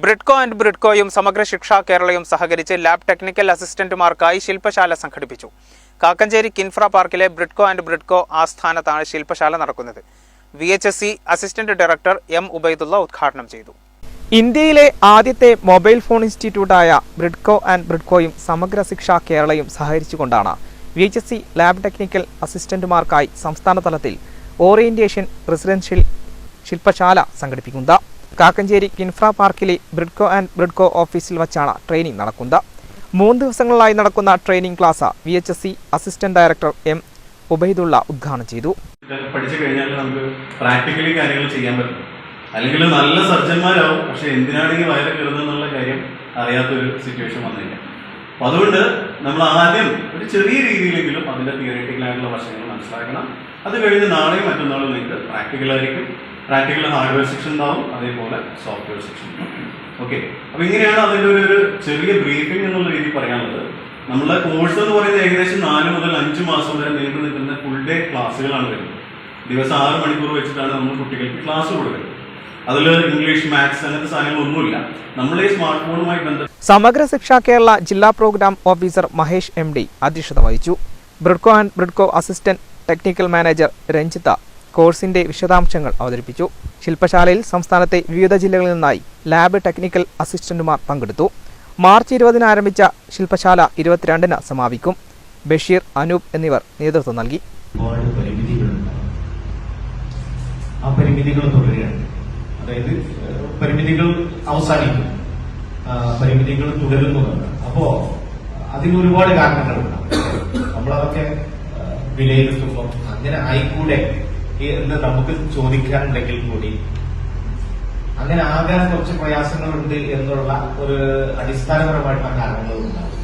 Britco&Bridcoയും സമഗ്ര ശിക്ഷാ കേരളയും സഹകരിച്ച് ലാബ് ടെക്നിക്കൽ അസിസ്റ്റന്റുമാർക്കായി ശില്പശാല സംഘടിപ്പിച്ചു. കാക്കഞ്ചേരി കിൻഫ്ര പാർക്കിലെ Britco&Bridco ആസ്ഥാനത്താണ് ശില്പശാല നടക്കുന്നത്. VHSC assistant director M. Ubaidullah ഉദ്ഘാടനം ചെയ്തു. ഇന്ത്യയിലെ ആദ്യത്തെ മൊബൈൽ ഫോൺ ഇൻസ്റ്റിറ്റ്യൂട്ടായ Britco&Bridcoയും സമഗ്ര ശിക്ഷാ കേരളയും സഹകരിച്ചുകൊണ്ടാണ് VHSC ലാബ് ടെക്നിക്കൽ അസിസ്റ്റന്റുമാർക്കായി സംസ്ഥാന തലത്തിൽ ഓറിയന്റേഷൻ റെസിഡൻഷ്യൽ ശില്പശാല സംഘടിപ്പിക്കുന്നത്. കാക്കഞ്ചേരി കിൻഫ്ര പാർക്കിലെ Britco&Bridco ഓഫീസിൽ വച്ചാണ് ട്രെയിനിംഗ് നടക്കുന്നത്. 3 ദിവസങ്ങളിലായി നടക്കുന്ന training class VHSC assistant director M. Ubaidullah ഉദ്ഘാടനം ചെയ്തു. പഠിച്ചു കഴിഞ്ഞാൽ നമുക്ക് പ്രാക്ടിക്കലി കാര്യങ്ങൾ ചെയ്യാൻ പറ്റും. അല്ലെങ്കിൽ നല്ല സർജന്മാരാവും, പക്ഷെ എന്തിനാണ് ഈ വയറ് കയറുന്നതെന്നുള്ള കാര്യം അറിയാത്തൊരു സിറ്റുവേഷൻ വന്നിരിക്കാം. അപ്പൊ അതുകൊണ്ട് നമ്മൾ ആദ്യം ഒരു ചെറിയ രീതിയിലെങ്കിലും അതിന്റെ തിയറിറ്റിക്കൽ ആയിട്ടുള്ള വശങ്ങൾ മനസ്സിലാക്കണം. അത് കഴിഞ്ഞ് നാളെയും മറ്റന്നാളും നിങ്ങൾക്ക് പ്രാക്ടിക്കലായിരിക്കും. പ്രാക്ടിക്കൽ ഹാർഡ്വെയർ സെക്ഷൻ ഉണ്ടാവും, അതേപോലെ സോഫ്റ്റ്വെയർ സെക്ഷൻ ഉണ്ടാവും. ഓക്കെ, അപ്പൊ ഇങ്ങനെയാണ് അതിന്റെ ഒരു ചെറിയ ബ്രീഫിംഗ് എന്നുള്ള രീതി പറയാനുള്ളത്. നമ്മളെ കോഴ്സ് എന്ന് പറയുന്നത് ഏകദേശം 4 മുതൽ 5 മാസം വരെ നീണ്ടു നിൽക്കുന്ന ഫുൾ ഡേ ക്ലാസ്സുകളാണ് വരുന്നത്. ദിവസം 6 മണിക്കൂർ വെച്ചിട്ടാണ് നമ്മൾ കുട്ടികൾക്ക് ക്ലാസ് കൊടുക്കുന്നത്. അതിൽ ഇംഗ്ലീഷ്, മാത്സ് അങ്ങനത്തെ സാധനങ്ങളൊന്നുമില്ല. നമ്മൾ ഈ സ്മാർട്ട് ഫോണുമായി ബന്ധപ്പെട്ട് സമഗ്ര ശിക്ഷാ കേരള ജില്ലാ പ്രോഗ്രാം ഓഫീസർ മഹേഷ് MD അധ്യക്ഷത വഹിച്ചു. Britco&Bridco assistant technical manager Ranjitha കോഴ്സിന്റെ വിശദാംശങ്ങൾ അവതരിപ്പിച്ചു. ശില്പശാലയിൽ സംസ്ഥാനത്തെ വിവിധ ജില്ലകളിൽ നിന്നായി ലാബ് ടെക്നിക്കൽ അസിസ്റ്റന്റുമാർ പങ്കെടുത്തു. മാർച്ച് 20-ന് ആരംഭിച്ച ശില്പശാല 22-ന് സമാപിക്കും. ബഷീർ, അനൂപ് എന്നിവർ നേതൃത്വം നൽകി. അതായത് പരിമിതികൾ അവസാനിക്കും, പരിമിതികൾ തുടരുന്നുണ്ട്. അപ്പോ അതിന് ഒരുപാട് കാരണങ്ങളുണ്ട്. നമ്മളതൊക്കെ വിലയിരുത്തുമ്പോൾ അങ്ങനെ ആയിക്കൂടെ എന്ന് നമുക്ക് ചോദിക്കാനുണ്ടെങ്കിൽ കൂടി അങ്ങനെ ആകാൻ കുറച്ച് പ്രയാസങ്ങളുണ്ട് എന്നുള്ള ഒരു അടിസ്ഥാനപരമായിട്ടുള്ള കാരണങ്ങളുണ്ടാവും.